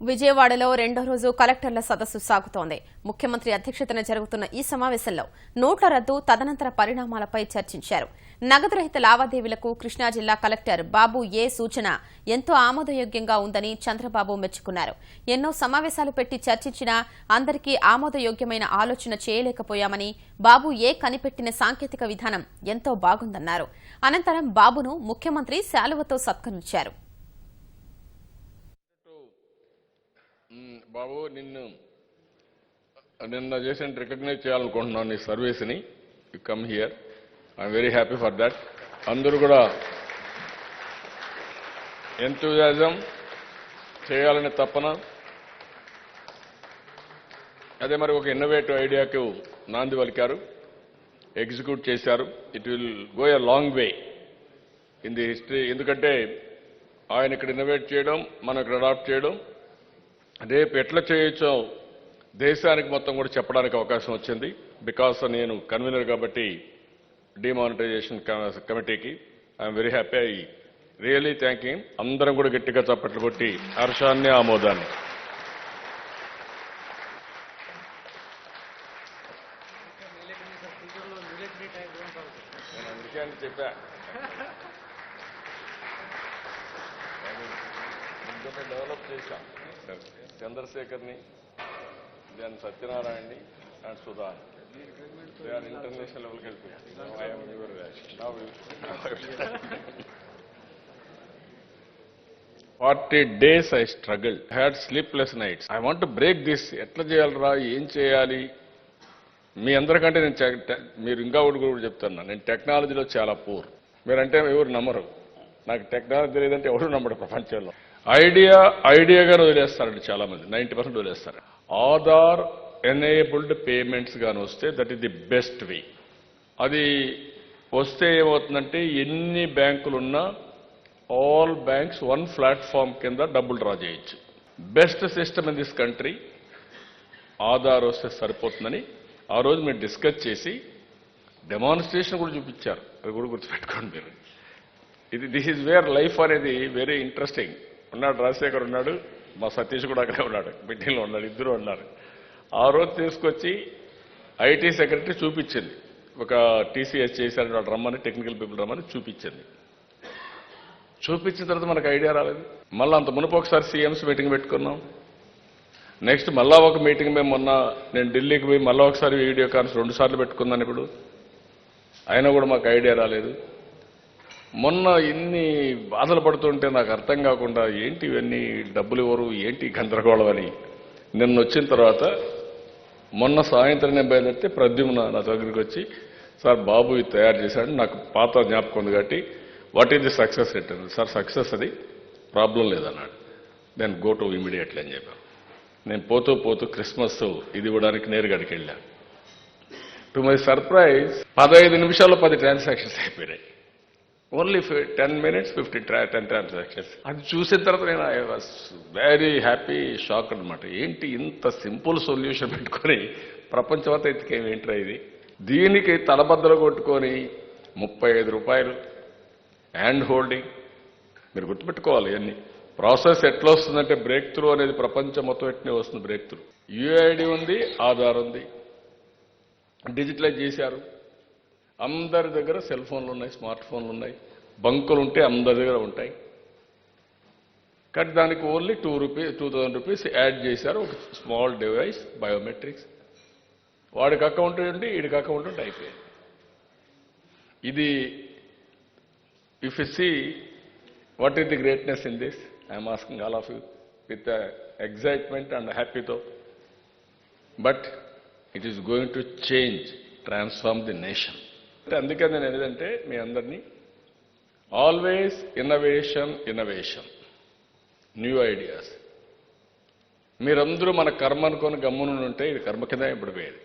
విజయవాడలో రెండో రోజు కలెక్టర్ల సదస్సు సాగుతోంది. ముఖ్యమంత్రి అధ్యక్షతన జరుగుతున్న ఈ సమావేశంలో నోట్ల రద్దు తదనంతర పరిణామాలపై చర్చించారు. నగదు రహిత లావాదేవీలకు కృష్ణా జిల్లా కలెక్టర్ బాబు ఏ సూచన ఎంతో ఆమోదయోగ్యంగా ఉందని చంద్రబాబు మెచ్చుకున్నారు. ఎన్నో సమావేశాలు పెట్టి చర్చించినా అందరికీ ఆమోదయోగ్యమైన ఆలోచన చేయలేకపోయామని, బాబు ఏ కనిపెట్టిన సాంకేతిక విధానం ఎంతో బాగుందన్నారు. అనంతరం బాబును ముఖ్యమంత్రి శాలువతో సత్కరించారు. బాబు నిన్న చేసిన రికగ్నైజ్ చేయాలనుకుంటున్నాను నీ సర్వీస్ని. You come here, I'm very happy for that. అందరూ కూడా ఎంతూజియాజం చేయాలనే తపన, అదే మరి ఒక ఇన్నోవేటివ్ ఐడియాకు నాంది పలికారు, ఎగ్జిక్యూట్ చేశారు. It will go a long way in the history. ఎందుకంటే ఆయన ఇక్కడ ఇన్నోవేట్ చేయడం, మనం ఇక్కడ అడాప్ట్ చేయడం, రేపు ఎట్లా చేయొచ్చో దేశానికి మొత్తం కూడా చెప్పడానికి అవకాశం వచ్చింది. బికాస్ నేను కన్వీనర్ కాబట్టి డిమానిటైజేషన్ కమిటీకి I'm very happy. I really thank you. అందరం కూడా గట్టిగా చప్పట్లు కొట్టి హర్షాన్ని, ఆమోదాన్ని. నేను అందుకే చెప్పా, డెవలప్ చేశాం. చంద్రశేఖర్ని, దెన్ సత్యనారాయణని and Sudha. They are international లెవెల్కి వెళ్ళిపోయారు. I am your now 40 days I struggled. I had sleepless nights. I want to break this. ఎట్లా చేయాలరా, ఏం చేయాలి? మీ అందరికంటే మీరు ఇంకా ఒకటి కూడా చెప్తున్నా, నేను టెక్నాలజీలో చాలా పూర్. మీరంటే ఎవరు నమ్మరు. నాకు టెక్నాలజీ లేదంటే ఎవరు నమ్మడు ప్రపంచంలో. ఐడియాగానే వదిలేస్తారండి చాలా మంది, 90% వదిలేస్తారు. ఆధార్ ఎనేబుల్డ్ పేమెంట్స్ గాని వస్తే that is the best way. అది వస్తే ఏమవుతుందంటే ఎన్ని బ్యాంకులున్నా ఆల్ బ్యాంక్స్ వన్ ప్లాట్ఫామ్ కింద డబ్బులు డ్రా చేయొచ్చు. Best system in this country. Aadhaar వస్తే సరిపోతుందని ఆ రోజు మీరు డిస్కస్ చేసి డెమాన్స్ట్రేషన్ కూడా చూపించారు. అది కూడా గుర్తుపెట్టుకోండి మీరు. దిస్ ఈజ్ వేర్ లైఫ్ అనేది వెరీ ఇంట్రెస్టింగ్. ఉన్నాడు రాజశేఖర్, ఉన్నాడు మా సతీష్ కూడా అక్కడే ఉన్నాడు, మీటింగ్లో ఉన్నాడు, ఇద్దరు ఉన్నారు. ఆ రోజు తీసుకొచ్చి ఐటీ సెక్రటరీ చూపించింది, ఒక టీసీఎస్ చేశాడు వాడు రమ్మని, టెక్నికల్ పీపుల్ రమ్మని చూపించింది. చూపించిన తర్వాత మనకు ఐడియా రాలేదు. మళ్ళీ అంత మునుపు ఒకసారి సీఎంస్ మీటింగ్ పెట్టుకున్నాం. నెక్స్ట్ మళ్ళా ఒక మీటింగ్ మేము నేను ఢిల్లీకి పోయి మళ్ళీ ఒకసారి వీడియో కాన్ఫరెన్స్ 2 సార్లు పెట్టుకున్నాను. ఇప్పుడు అయినా కూడా మాకు ఐడియా రాలేదు. మొన్న ఇన్ని బాధలు పడుతుంటే నాకు అర్థం కాకుండా ఏంటి ఇవన్నీ, డబ్బులు ఇవ్వరు, ఏంటి గందరగోళం అని నిన్న వచ్చిన తర్వాత మొన్న సాయంత్రం నేను బయలుదేరితే ప్రద్యుమ్న నా దగ్గరికి వచ్చి, సార్ బాబు ఇది తయారు చేశాడు, నాకు పాత జ్ఞాపకం ఉంది కాబట్టి what is the success rate అని. సార్ సక్సెస్ అది, ప్రాబ్లం లేదన్నాడు. నేను గో టు ఇమీడియట్లీ అని చెప్పాను. నేను పోతూ క్రిస్మస్ ఇది ఇవ్వడానికి నేరుగా అక్కడికి వెళ్ళాను. టు మై సర్ప్రైజ్ 15 నిమిషాల్లో 10 ట్రాన్సాక్షన్స్ అయిపోయాయి. Only 10 minutes 10 transactions. అది చూసిన తర్వాత నేను I was very happy, shock అనమాట. ఏంటి ఇంత సింపుల్ సొల్యూషన్ పెట్టుకొని ప్రపంచం అంతా ఎత్తికేమేంట్రా ఇది. దీనికి తలబద్దలు కొట్టుకొని 35 రూపాయలు హ్యాండ్ హోల్డింగ్. మీరు గుర్తుపెట్టుకోవాలి ఇవన్నీ. ప్రాసెస్ ఎట్లా వస్తుందంటే బ్రేక్ త్రూ అనేది ప్రపంచం మొత్తం ఎట్నే వస్తుంది. బ్రేక్ త్రూ యూఐడి ఉంది, ఆధార్ ఉంది, డిజిటలైజ్ చేశారు. అందరి దగ్గర సెల్ ఫోన్లు ఉన్నాయి, స్మార్ట్ ఫోన్లు ఉన్నాయి, బంకులు ఉంటే అందరి దగ్గర ఉంటాయి. కానీ దానికి ఓన్లీ 2,000 రూపీస్ యాడ్ చేశారు. ఒక స్మాల్ డివైస్, బయోమెట్రిక్స్. వాడికి అకౌంట్ ఉండి వీడికి అకౌంట్ ఉంటే అయిపోయింది. ఇది if you see what is the greatness in this, I'm asking all of you with excitement and హ్యాపీతో. But it is going to change, transform the nation. అందుకే నేను ఏదంటే మీ అందరినీ ఆల్వేస్ ఇన్నోవేషన్, న్యూ ఐడియాస్. మీరందరూ మన కర్మ అనుకొని గమ్మున ఉంటే ఇది కర్మ కింద ఇప్పుడు పోయేది.